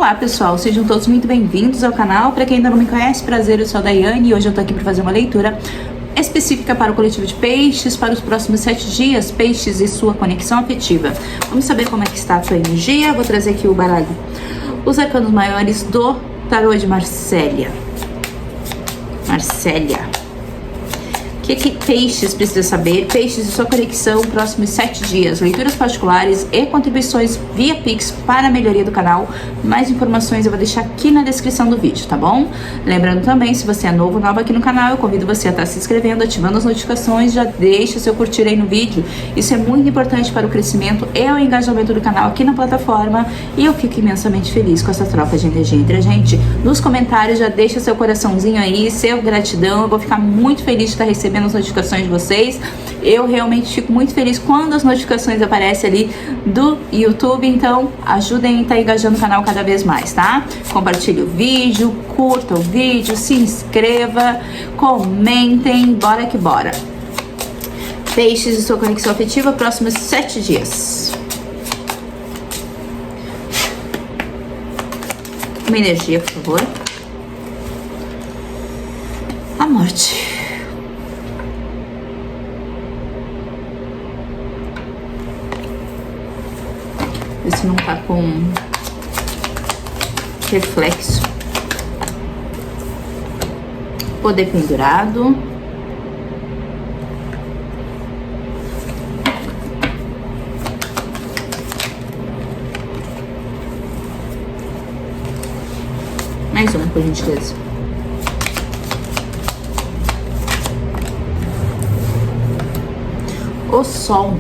Olá pessoal, sejam todos muito bem-vindos ao canal. Para quem ainda não me conhece, prazer, eu sou a Daiane e hoje eu tô aqui para fazer uma leitura específica para o coletivo de peixes para os próximos 7 dias, peixes e sua conexão afetiva. Vamos saber como é que está a sua energia. Vou trazer aqui o baralho, os arcanos maiores do tarô de Marcélia. O que peixes precisa saber? Peixes e sua conexão, próximos 7 dias. Leituras particulares e contribuições via Pix para a melhoria do canal. Mais informações eu vou deixar aqui na descrição do vídeo, tá bom? Lembrando também, se você é novo ou nova aqui no canal, eu convido você a estar se inscrevendo, ativando as notificações, já deixa seu curtir aí no vídeo. Isso é muito importante para o crescimento e o engajamento do canal aqui na plataforma. E eu fico imensamente feliz com essa troca de energia entre a gente. Nos comentários já deixa seu coraçãozinho aí, seu gratidão. Eu vou ficar muito feliz de estar recebendo as notificações de vocês. Eu realmente fico muito feliz quando as notificações aparecem ali do YouTube, então ajudem a estar engajando o canal cada vez mais, tá? Compartilhe o vídeo, curta o vídeo, se inscreva, comentem, bora que bora. Peixes e sua conexão afetiva, próximos 7 dias. Uma energia, por favor. A morte. Ver se não tá com reflexo. Poder pendurado. Mais uma, por gentileza. O sol.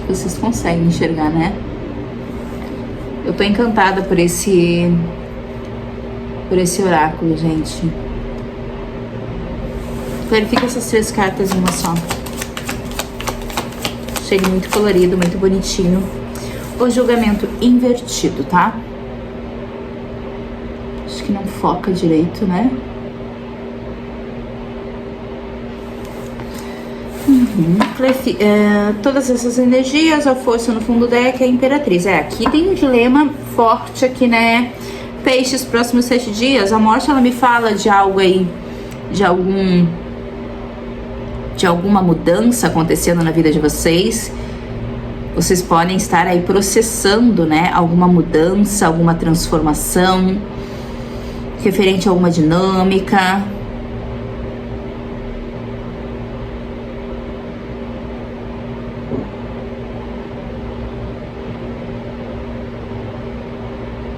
Vocês conseguem enxergar, né? Eu tô encantada por esse oráculo, gente. Verifica essas 3 cartas em uma só. Achei ele muito colorido, muito bonitinho. O julgamento invertido, tá? Acho que não foca direito, né? Todas essas energias, a força no fundo do deck é a Imperatriz. Aqui tem um dilema forte aqui, né? Peixes, próximos 7 dias. A morte, ela me fala de algo aí, de alguma mudança acontecendo na vida de vocês. Vocês podem estar aí processando, né? Alguma mudança, alguma transformação referente a alguma dinâmica.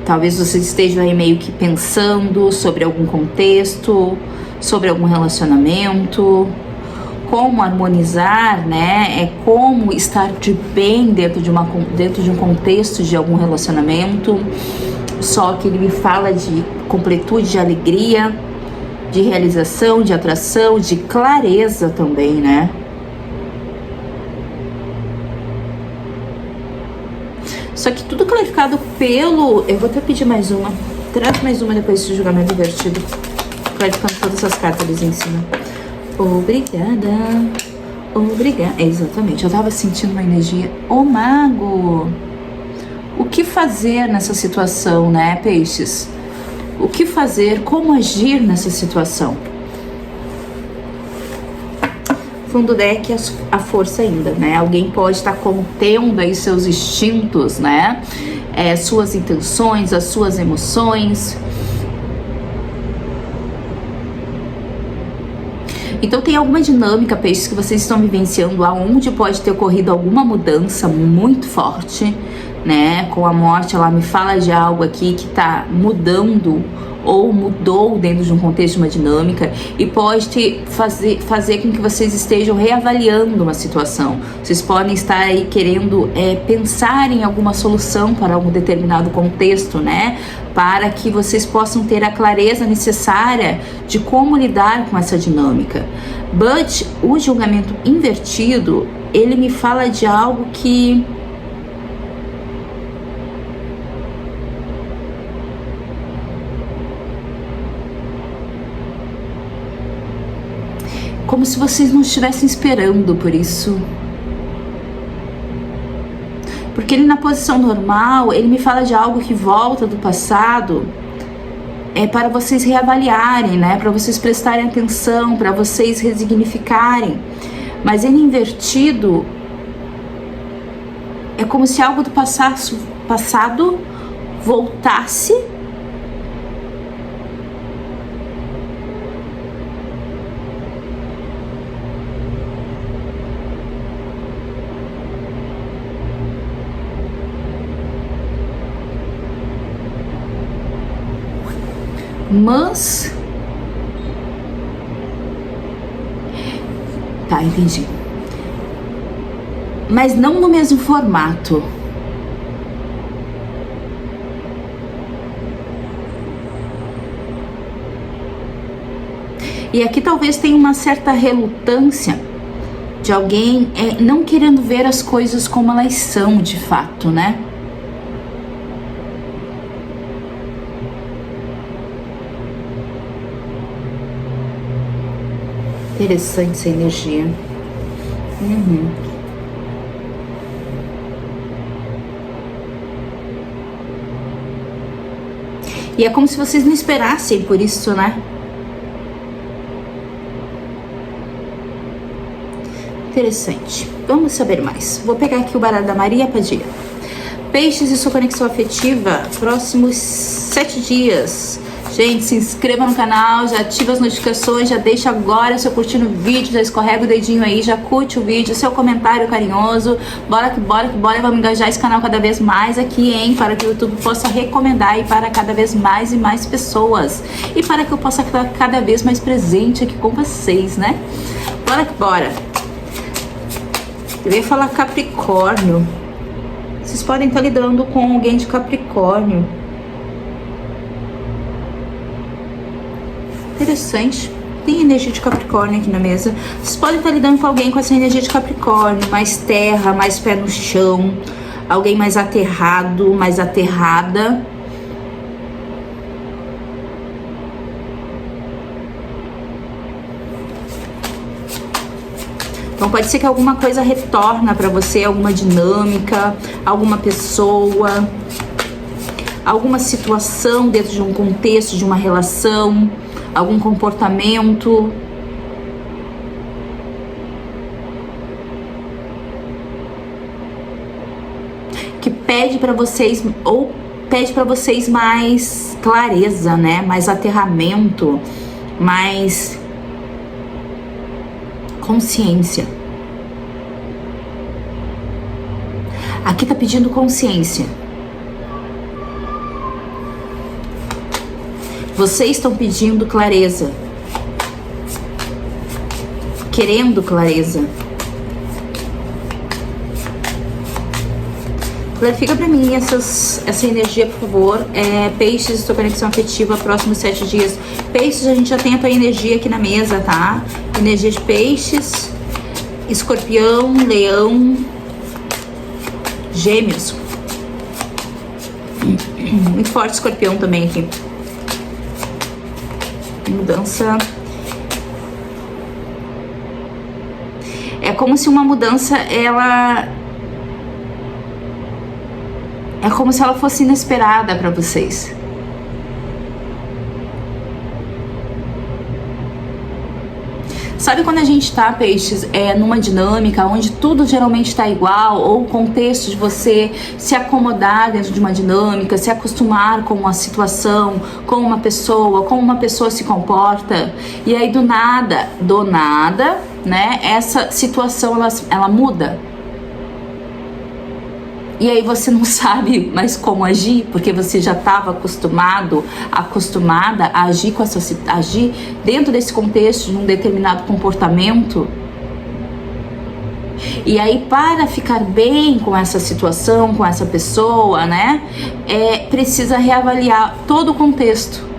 Talvez vocês estejam aí meio que pensando sobre algum contexto, sobre algum relacionamento, como harmonizar, né? É como estar de bem dentro de um contexto de algum relacionamento. Só que ele me fala de completude, de alegria, de realização, de atração, de clareza também, né? Só que tudo clarificado pelo... Eu vou até pedir mais uma. Traz mais uma depois desse julgamento invertido. Clarificando todas as cartas ali em cima. Obrigada. Obrigada. Exatamente. Eu tava sentindo uma energia. O mago. O que fazer nessa situação, né, peixes? O que fazer? Como agir nessa situação? Fundo deck, a força ainda, né? Alguém pode estar contendo aí seus instintos, né? Suas intenções, as suas emoções. Então tem alguma dinâmica, peixes, que vocês estão vivenciando aonde pode ter ocorrido alguma mudança muito forte, né? Com a morte, ela me fala de algo aqui que tá mudando ou mudou dentro de um contexto, de uma dinâmica, e pode fazer com que vocês estejam reavaliando uma situação. Vocês podem estar aí querendo pensar em alguma solução para algum determinado contexto, né? Para que vocês possam ter a clareza necessária de como lidar com essa dinâmica. But o julgamento invertido, ele me fala de algo que como se vocês não estivessem esperando por isso. Porque ele, na posição normal, ele me fala de algo que volta do passado, para vocês reavaliarem, né? Para vocês prestarem atenção, para vocês resignificarem. Mas ele invertido é como se algo do passado voltasse mas... Tá, entendi. Mas não no mesmo formato. E aqui talvez tenha uma certa relutância de alguém não querendo ver as coisas como elas são de fato, né? Interessante essa energia. E é como se vocês não esperassem por isso, né? Interessante. Vamos saber mais. Vou pegar aqui o baralho da Maria Padilha. Peixes e sua conexão afetiva, próximos 7 dias. Gente, se inscreva no canal, já ativa as notificações, já deixa agora seu curtir no vídeo, já escorrega o dedinho aí, já curte o vídeo, seu comentário carinhoso. Bora que bora, vamos engajar esse canal cada vez mais aqui, hein? Para que o YouTube possa recomendar e para cada vez mais e mais pessoas. E para que eu possa estar cada vez mais presente aqui com vocês, né? Bora que bora. Eu ia falar Capricórnio. Vocês podem estar lidando com alguém de Capricórnio. Interessante. Tem energia de Capricórnio aqui na mesa. Vocês podem estar lidando com alguém com essa energia de Capricórnio. Mais terra, mais pé no chão. Alguém mais aterrado, mais aterrada. Então pode ser que alguma coisa retorna para você, alguma dinâmica, alguma pessoa, alguma situação dentro de um contexto, de uma relação, algum comportamento. Que pede para vocês, ou pede para vocês mais clareza, né? Mais aterramento, mais consciência. Aqui tá pedindo consciência. Vocês estão pedindo clareza. Querendo clareza. Clarifica pra mim essa energia, por favor. Peixes, sua conexão afetiva, próximos 7 dias. Peixes, a gente já tem a tua energia aqui na mesa, tá? Energia de peixes, escorpião, leão, gêmeos. Muito forte escorpião também aqui. Mudança. É como se uma mudança, é como se ela fosse inesperada para vocês. Sabe quando a gente tá, peixes, numa dinâmica onde tudo geralmente tá igual, ou o contexto de você se acomodar dentro de uma dinâmica, se acostumar com uma situação, com uma pessoa, como uma pessoa se comporta, e aí do nada, né, essa situação ela muda. E aí você não sabe mais como agir, porque você já estava acostumada a agir agir dentro desse contexto de um determinado comportamento. E aí, para ficar bem com essa situação, com essa pessoa, né, precisa reavaliar todo o contexto.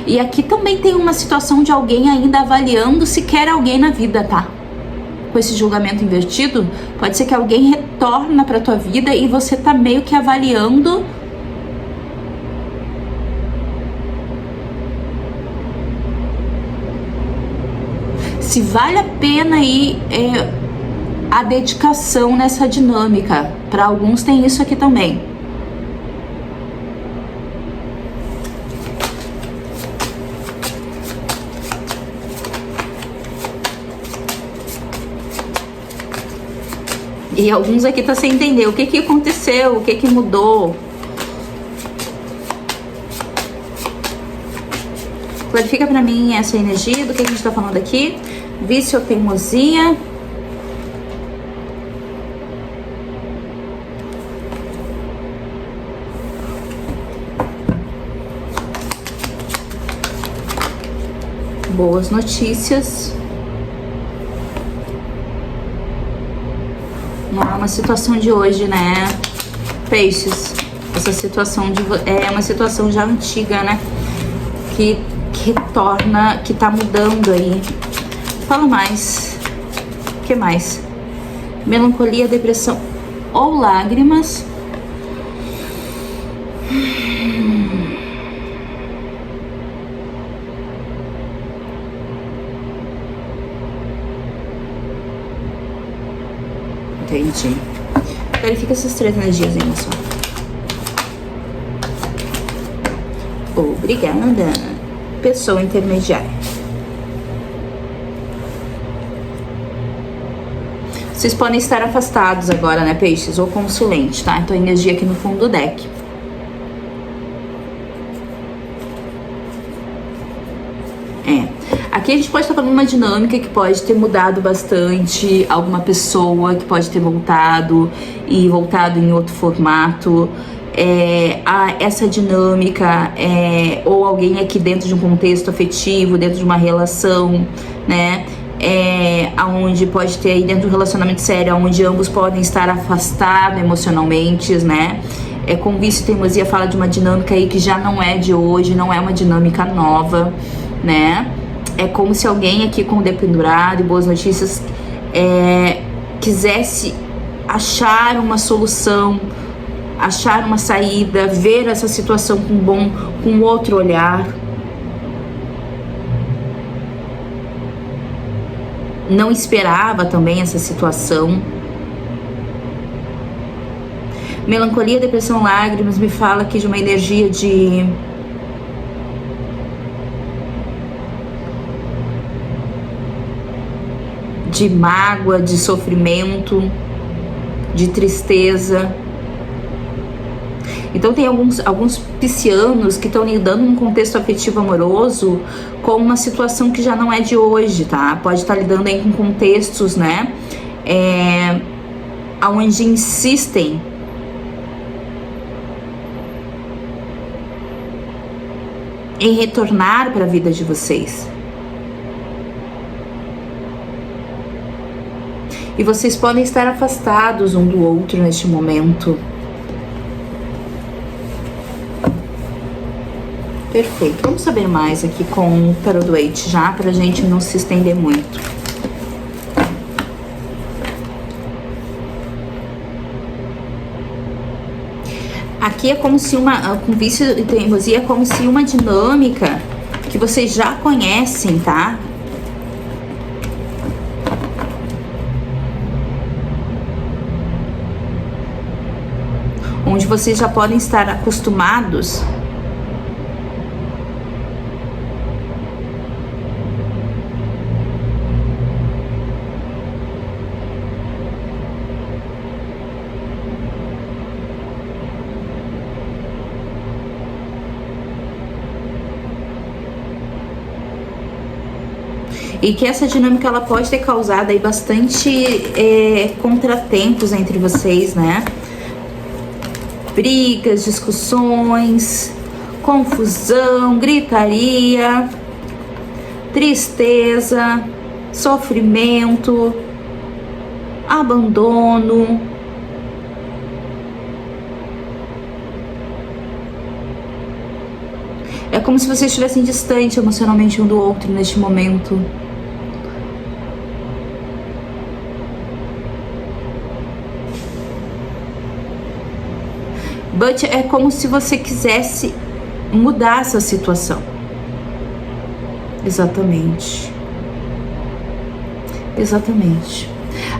E aqui também tem uma situação de alguém ainda avaliando se quer alguém na vida, tá? com esse julgamento invertido, pode ser que alguém retorna pra tua vida e você tá meio que avaliando se vale a pena aí a dedicação nessa dinâmica. Para alguns tem isso aqui também. E alguns aqui tá sem entender o que que aconteceu, o que que mudou. Clarifica pra mim essa energia do que a gente tá falando aqui. Vício ou teimosia. Boas notícias. Não é uma situação de hoje, né? Peixes. Essa situação é uma situação já antiga, né? Que retorna, que tá mudando aí. Fala mais. O que mais? Melancolia, depressão ou lágrimas. Entendi. Verifica essas 3 energias aí, pessoal. Obrigada. Pessoa intermediária. Vocês podem estar afastados agora, né, peixes? Ou consulente, tá? Então, energia aqui no fundo do deck. Aqui a gente pode estar falando uma dinâmica que pode ter mudado bastante, alguma pessoa que pode ter voltado e voltado em outro formato. Essa dinâmica, ou alguém aqui dentro de um contexto afetivo, dentro de uma relação, né? Onde pode ter aí dentro de um relacionamento sério, onde ambos podem estar afastados emocionalmente, né? Com vício e teimosia fala de uma dinâmica aí que já não é de hoje, não é uma dinâmica nova, né? É como se alguém aqui com o dependurado e boas notícias quisesse achar uma solução, achar uma saída, ver essa situação com outro olhar. Não esperava também essa situação. Melancolia, depressão, lágrimas me fala aqui de uma energia de mágoa, de sofrimento, de tristeza. Então tem alguns piscianos que estão lidando num contexto afetivo amoroso com uma situação que já não é de hoje, tá? Pode estar lidando aí com contextos, né? Onde insistem em retornar para a vida de vocês. E vocês podem estar afastados um do outro neste momento. Perfeito. Vamos saber mais aqui com o Tarot do Eight já, pra gente não se estender muito. Aqui é como se com vício e teimosia, é como se uma dinâmica que vocês já conhecem, tá? Onde vocês já podem estar acostumados e que essa dinâmica ela pode ter causado aí bastante contratempos entre vocês, né? Brigas, discussões, confusão, gritaria, tristeza, sofrimento, abandono. É como se vocês estivessem distantes emocionalmente um do outro neste momento. But é como se você quisesse mudar essa situação. Exatamente. Exatamente.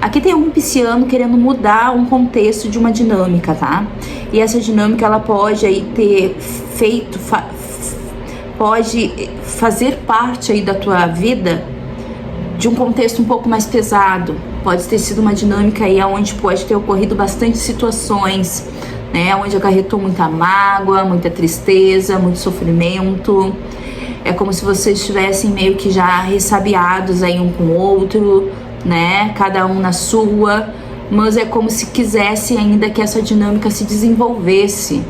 Aqui tem algum pisciano querendo mudar um contexto de uma dinâmica, tá? E essa dinâmica, ela pode aí ter feito, pode fazer parte aí da tua vida de um contexto um pouco mais pesado. Pode ter sido uma dinâmica aí onde pode ter ocorrido bastante situações, né? Onde acarretou muita mágoa, muita tristeza, muito sofrimento. É como se vocês estivessem meio que já ressabiados aí um com o outro, né? Cada um na sua, mas é como se quisesse ainda que essa dinâmica se desenvolvesse,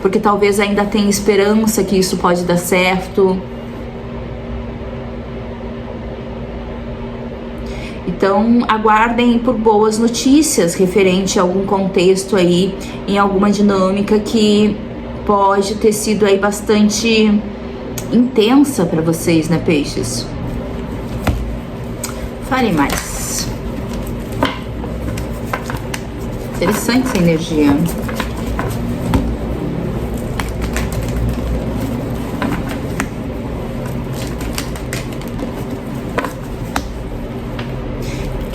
porque talvez ainda tenha esperança que isso pode dar certo. Então aguardem por boas notícias referente a algum contexto aí, em alguma dinâmica que pode ter sido aí bastante intensa para vocês, né, peixes? Fale mais. Interessante essa energia.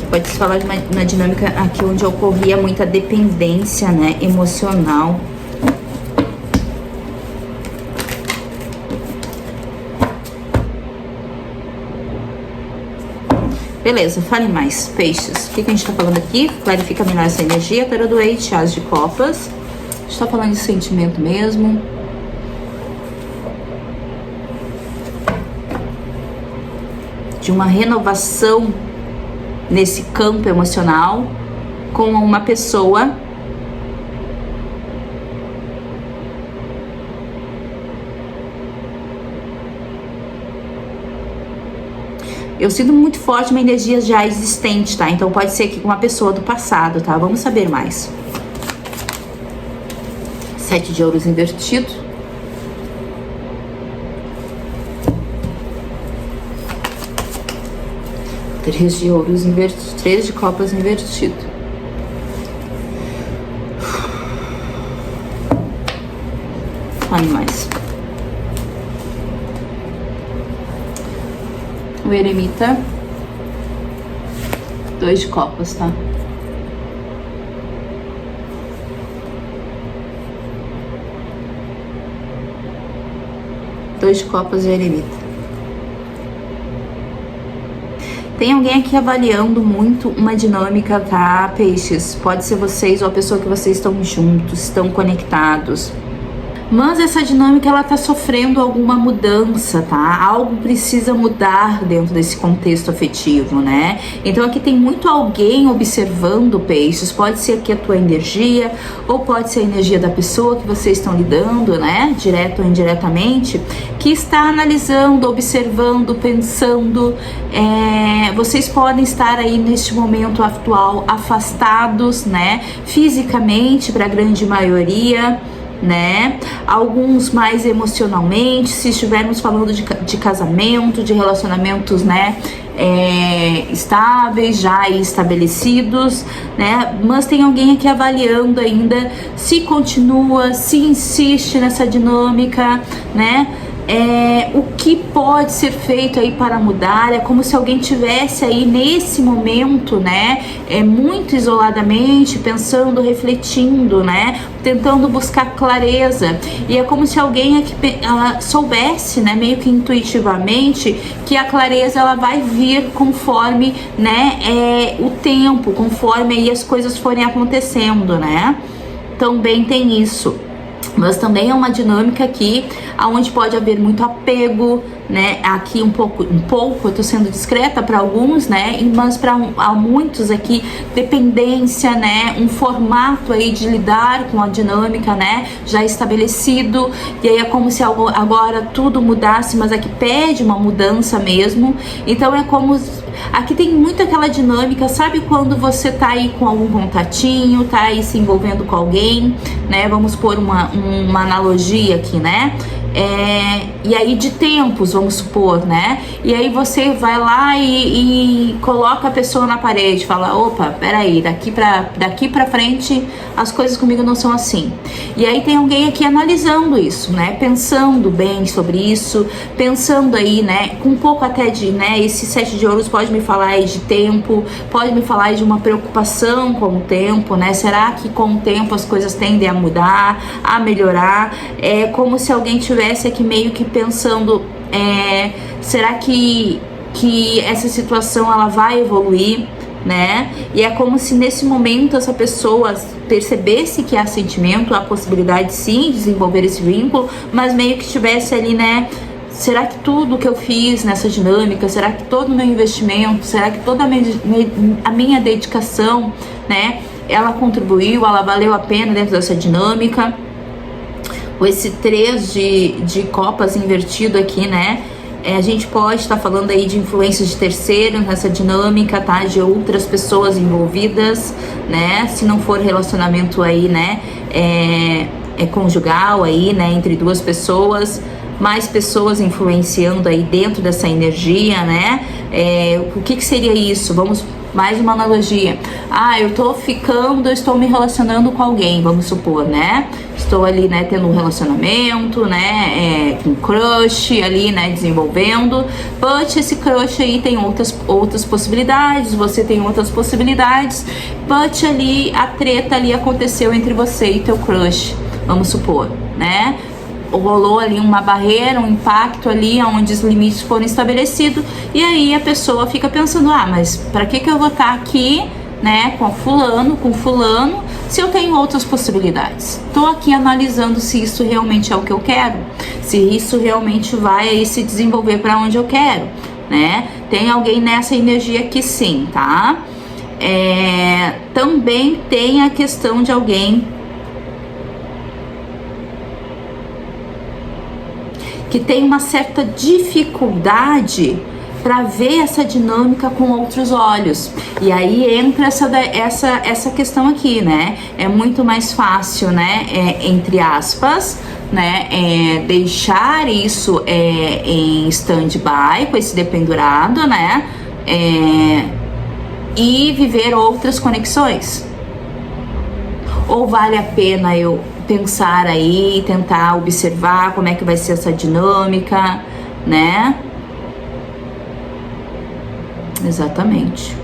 Pode se falar de uma dinâmica aqui onde ocorria muita dependência, né, emocional. Beleza, fale mais, peixes. O que a gente tá falando aqui? Clarifica melhor essa energia. Tarot do Eight, As de Copas. A gente tá falando de sentimento mesmo. De uma renovação nesse campo emocional com uma pessoa eu sinto muito forte uma energia já existente, tá? Então pode ser que com uma pessoa do passado, tá? Vamos saber mais. 7 de ouros invertido. Três de ouros invertido. 3 de copas invertido. Fale mais. O eremita, 2 de copas, tá? Dois de copas e o eremita. Tem alguém aqui avaliando muito uma dinâmica, tá, peixes? Pode ser vocês ou a pessoa que vocês estão juntos, estão conectados. Mas essa dinâmica, ela tá sofrendo alguma mudança, tá? Algo precisa mudar dentro desse contexto afetivo, né? Então aqui tem muito alguém observando, peixes. Pode ser que a tua energia, ou pode ser a energia da pessoa que vocês estão lidando, né? Direto ou indiretamente, que está analisando, observando, pensando. Vocês podem estar aí neste momento atual afastados, né? Fisicamente, para a grande maioria, né? Alguns mais emocionalmente, se estivermos falando de casamento, de relacionamentos, né? Estáveis, já estabelecidos, né? Mas tem alguém aqui avaliando ainda se continua, se insiste nessa dinâmica, né? O que pode ser feito aí para mudar. É como se alguém tivesse aí nesse momento, né, muito isoladamente, pensando, refletindo, né, tentando buscar clareza. E é como se alguém aqui soubesse, né, meio que intuitivamente, que a clareza ela vai vir conforme, né, o tempo, conforme aí as coisas forem acontecendo, né. Também tem isso. Mas também é uma dinâmica aqui onde pode haver muito apego, né? Aqui um pouco, eu tô sendo discreta para alguns, né? Mas para muitos aqui, dependência, né? Um formato aí de lidar com a dinâmica, né? Já estabelecido. E aí é como se agora tudo mudasse, mas aqui pede uma mudança mesmo. Então é como... Aqui tem muito aquela dinâmica, sabe quando você tá aí com algum contatinho, tá aí se envolvendo com alguém, né? Vamos pôr uma analogia aqui, né? E aí de tempos, vamos supor, né? E aí você vai lá e coloca a pessoa na parede, fala, opa, peraí, daqui pra frente as coisas comigo não são assim. E aí tem alguém aqui analisando isso, né? Pensando bem sobre isso, pensando aí, né? Com um pouco até de, né? Esse 7 de ouros pode me falar aí de tempo, pode me falar aí de uma preocupação com o tempo, né? Será que com o tempo as coisas tendem a mudar, a melhorar? É como se alguém tivesse aqui meio que pensando, será que essa situação ela vai evoluir, né? E é como se nesse momento essa pessoa percebesse que há sentimento, há possibilidade sim de desenvolver esse vínculo, mas meio que estivesse ali, né? Será que tudo que eu fiz nessa dinâmica, será que todo o meu investimento, será que toda a minha dedicação, né? Ela contribuiu, ela valeu a pena dentro dessa dinâmica? Esse 3 de copas invertido aqui, né? A gente pode estar falando aí de influências de terceiro nessa dinâmica, tá? De outras pessoas envolvidas, né? Se não for relacionamento aí, né? Conjugal aí, né? Entre duas pessoas, mais pessoas influenciando aí dentro dessa energia, né? O que seria isso? Vamos... Mais uma analogia. Eu estou me relacionando com alguém, vamos supor, né? Estou ali, né, tendo um relacionamento, né, com crush ali, né, desenvolvendo. But esse crush aí tem outras possibilidades, você tem outras possibilidades. But ali, a treta ali aconteceu entre você e teu crush, vamos supor, né? Rolou ali uma barreira, um impacto ali onde os limites foram estabelecidos, e aí a pessoa fica pensando, mas para que eu vou estar aqui, né, com fulano, se eu tenho outras possibilidades? Tô aqui analisando se isso realmente é o que eu quero, se isso realmente vai aí se desenvolver para onde eu quero, né? Tem alguém nessa energia que sim, tá? Também tem a questão de alguém que tem uma certa dificuldade para ver essa dinâmica com outros olhos. E aí entra essa questão aqui, né? É muito mais fácil, né? Entre aspas, né? Deixar isso em stand-by, com esse dependurado, né? E viver outras conexões. Ou vale a pena eu pensar aí, tentar observar como é que vai ser essa dinâmica, né? Exatamente.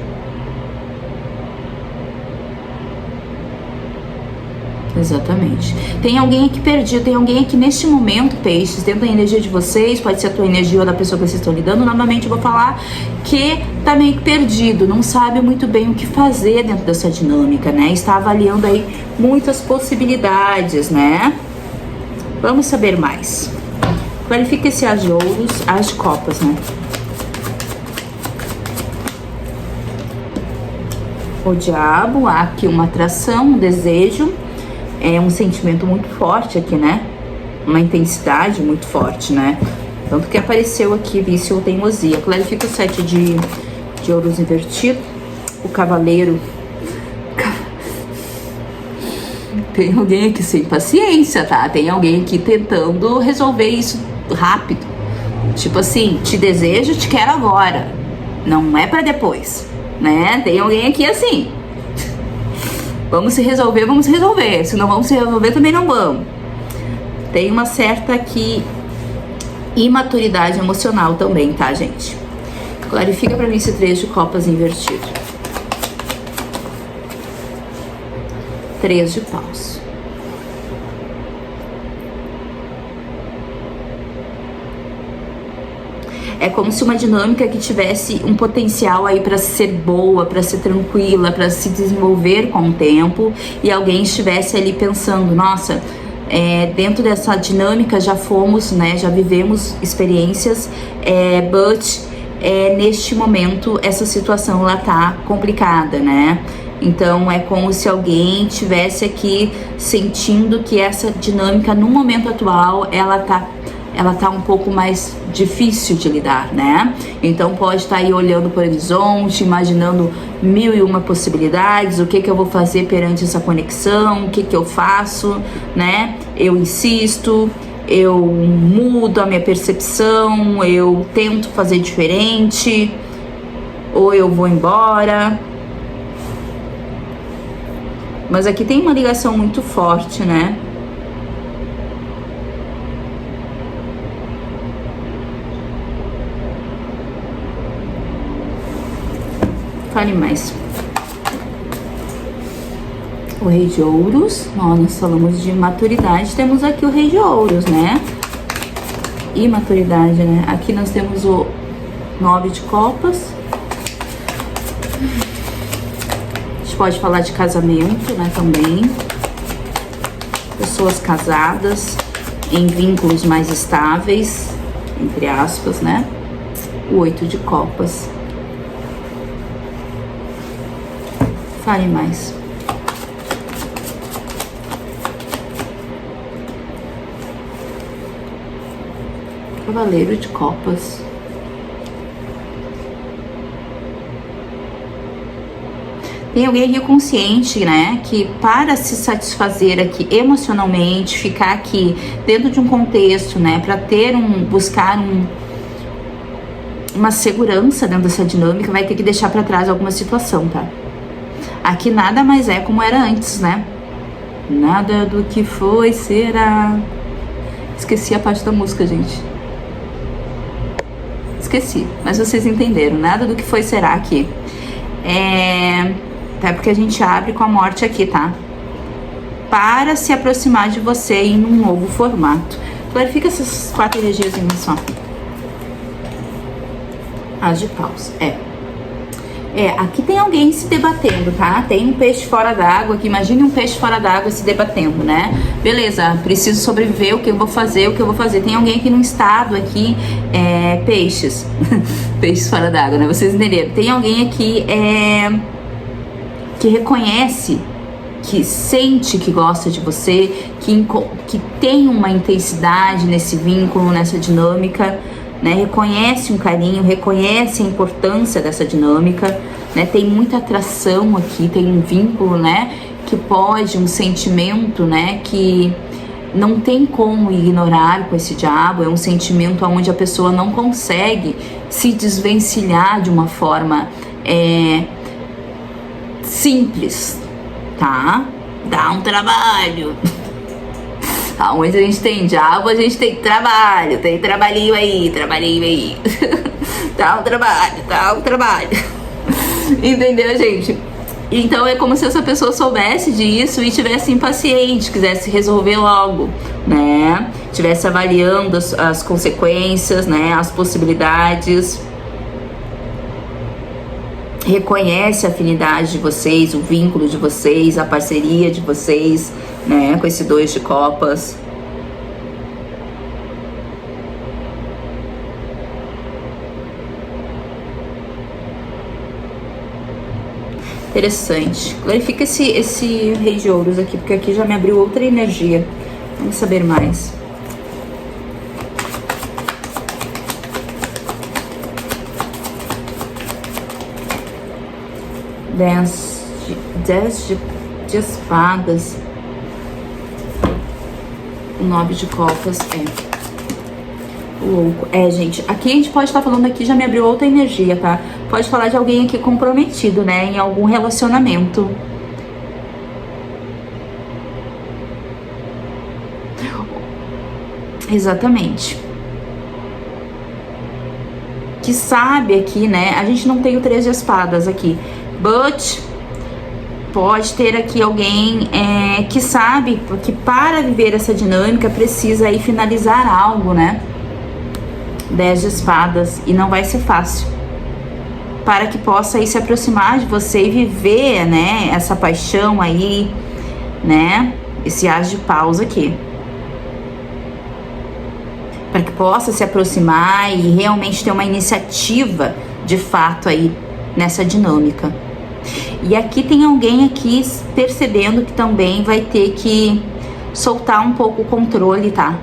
Exatamente. Tem alguém aqui perdido, tem alguém aqui neste momento, peixes, dentro da energia de vocês, pode ser a tua energia ou da pessoa que vocês estão lidando. Novamente eu vou falar que tá meio que perdido, não sabe muito bem o que fazer dentro dessa dinâmica, né? Está avaliando aí muitas possibilidades, né? Vamos saber mais. Qualifica esse as de ouros, as de copas, né? O diabo, há aqui uma atração, um desejo, um sentimento muito forte aqui, né? Uma intensidade muito forte, né? Tanto que apareceu aqui vício ou teimosia. Clarifica o 7 de ouros invertido. O cavaleiro. Tem alguém aqui sem paciência, tá? Tem alguém aqui tentando resolver isso rápido. Tipo assim, te desejo, te quero agora. Não é pra depois, né? Tem alguém aqui assim. Vamos se resolver. Se não vamos se resolver, também não vamos. Tem uma certa aqui imaturidade emocional também, tá, gente? Clarifica pra mim esse 3 de copas invertido. 3 de paus. É como se uma dinâmica que tivesse um potencial aí para ser boa, para ser tranquila, para se desenvolver com o tempo, e alguém estivesse ali pensando, nossa, dentro dessa dinâmica já fomos, né, já vivemos experiências, but neste momento essa situação ela tá complicada, né? Então é como se alguém tivesse aqui sentindo que essa dinâmica no momento atual ela tá um pouco mais difícil de lidar, né? Então pode estar aí olhando para o horizonte, imaginando 1001 possibilidades, o que eu vou fazer perante essa conexão, o que eu faço, né? Eu insisto, eu mudo a minha percepção, eu tento fazer diferente, ou eu vou embora. Mas aqui tem uma ligação muito forte, né? Fale mais. O Rei de Ouros, nós falamos de maturidade, temos aqui o Rei de Ouros, né? E maturidade, né? Aqui nós temos o 9 de Copas. A gente pode falar de casamento, né, também. Pessoas casadas, em vínculos mais estáveis, entre aspas, né? O 8 de Copas. Fale mais. Cavaleiro de Copas. Tem alguém aqui consciente, né, que para se satisfazer aqui emocionalmente, ficar aqui dentro de um contexto, né, para ter buscar uma segurança dentro dessa dinâmica, vai ter que deixar para trás alguma situação, tá? Aqui nada mais é como era antes, né? Nada do que foi será. Esqueci a parte da música, gente. Esqueci, mas vocês entenderam. Nada do que foi será aqui. Até porque a gente abre com a morte aqui, tá? Para se aproximar de você em um novo formato. Clarifica essas 4 energias em uma só. As de paus. Aqui tem alguém se debatendo, tá? Tem um peixe fora d'água aqui. Imagine um peixe fora d'água se debatendo, né? Beleza, preciso sobreviver, o que eu vou fazer, Tem alguém aqui num estado aqui, peixes. Peixes fora d'água, né? Vocês entenderam? Tem alguém aqui, que reconhece, que sente que gosta de você, que tem uma intensidade nesse vínculo, nessa dinâmica, né? Reconhece um carinho, reconhece a importância dessa dinâmica, né? Tem muita atração aqui, tem um vínculo, né? Que pode, um sentimento, né? Que não tem como ignorar com esse diabo. É um sentimento onde a pessoa não consegue se desvencilhar de uma forma simples, tá? Dá um trabalho. Onde a gente tem diabo, a gente tem trabalho. Tem trabalhinho aí. Dá um trabalho. Entendeu, gente? Então é como se essa pessoa soubesse disso e tivesse impaciente, quisesse resolver logo, né? Tivesse avaliando as consequências, né? As possibilidades. Reconhece a afinidade de vocês, o vínculo de vocês, a parceria de vocês, né, com esse 2 de copas. Interessante. Clarifica esse Rei de Ouros aqui, porque aqui já me abriu outra energia. Vamos saber mais. Dez de espadas. O 9 de copas louco. Gente, aqui a gente pode estar falando aqui, já me abriu outra energia, tá? Pode falar de alguém aqui comprometido, né? Em algum relacionamento. Exatamente. Que sabe aqui, né? A gente não tem o 3 de espadas aqui. But pode ter aqui alguém que sabe que para viver essa dinâmica precisa aí finalizar algo, né? 10 de espadas, e não vai ser fácil. Para que possa aí se aproximar de você e viver, né? Essa paixão aí, né? Esse as de paus aqui. Para que possa se aproximar e realmente ter uma iniciativa de fato aí nessa dinâmica. E aqui tem alguém aqui percebendo que também vai ter que soltar um pouco o controle, tá?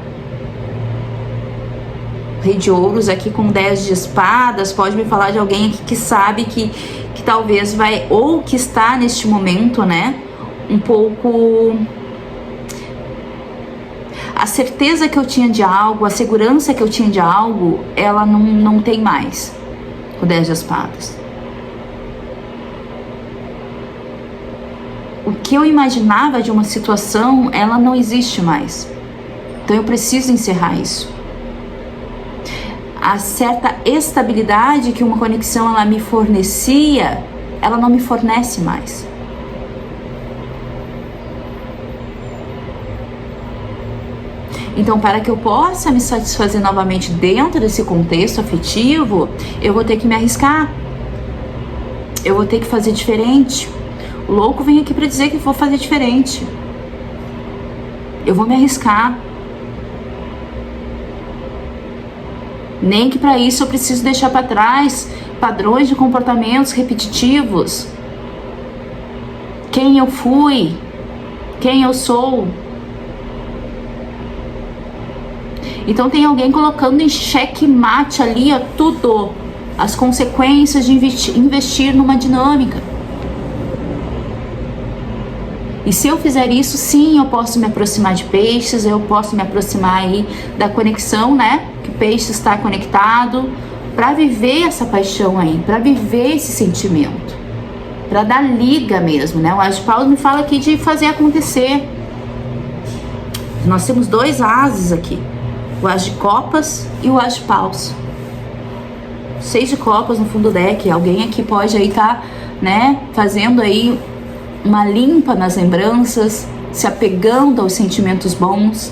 Rei de Ouros aqui com 10 de espadas, pode me falar de alguém aqui que sabe que talvez vai, ou que está neste momento, né, um pouco A certeza que eu tinha de algo, a segurança que eu tinha de algo, ela não tem mais. O 10 de espadas. O que eu imaginava de uma situação, ela não existe mais. Então eu preciso encerrar isso. A certa estabilidade que uma conexão ela me fornecia, ela não me fornece mais. Então, para que eu possa me satisfazer novamente dentro desse contexto afetivo, eu vou ter que me arriscar. Eu vou ter que fazer diferente. O louco vem aqui para dizer que vou fazer diferente. Eu vou me arriscar. Nem que para isso eu preciso deixar para trás padrões de comportamentos repetitivos. Quem eu fui, quem eu sou. Então tem alguém colocando em xeque-mate ali, ó, tudo. As consequências de investir numa dinâmica. E se eu fizer isso, sim, eu posso me aproximar de peixes, eu posso me aproximar aí da conexão, né? Que peixe está conectado, para viver essa paixão aí, para viver esse sentimento, para dar liga mesmo, né? O As de Paus me fala aqui de fazer acontecer. Nós temos 2 ases aqui, o As de Copas e o As de Paus. 6 de Copas no fundo do deck. Alguém aqui pode aí estar, né, fazendo aí uma limpa nas lembranças, se apegando aos sentimentos bons,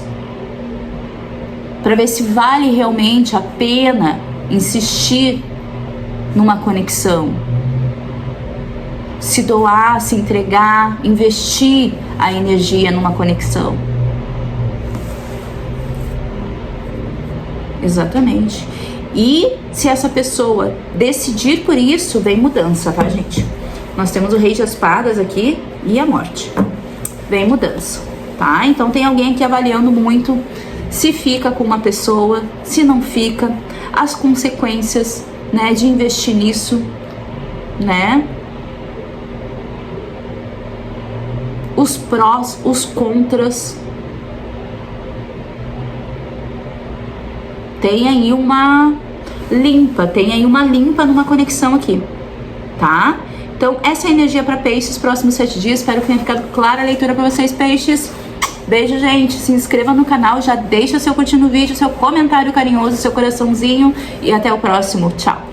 para ver se vale realmente a pena insistir numa conexão, se doar, se entregar, investir a energia numa conexão. Exatamente. E se essa pessoa decidir por isso, vem mudança, tá, gente? Nós temos o Rei de Espadas aqui e a Morte. Vem mudança, tá? Então tem alguém aqui avaliando muito se fica com uma pessoa, se não fica, as consequências, né, de investir nisso, né? Os prós, os contras. Tem aí uma limpa numa conexão aqui, tá? Então, essa é a energia para peixes, próximos 7 dias. Espero que tenha ficado clara a leitura para vocês, peixes. Beijo, gente. Se inscreva no canal, já deixa seu curtir no vídeo, seu comentário carinhoso, seu coraçãozinho. E até o próximo. Tchau.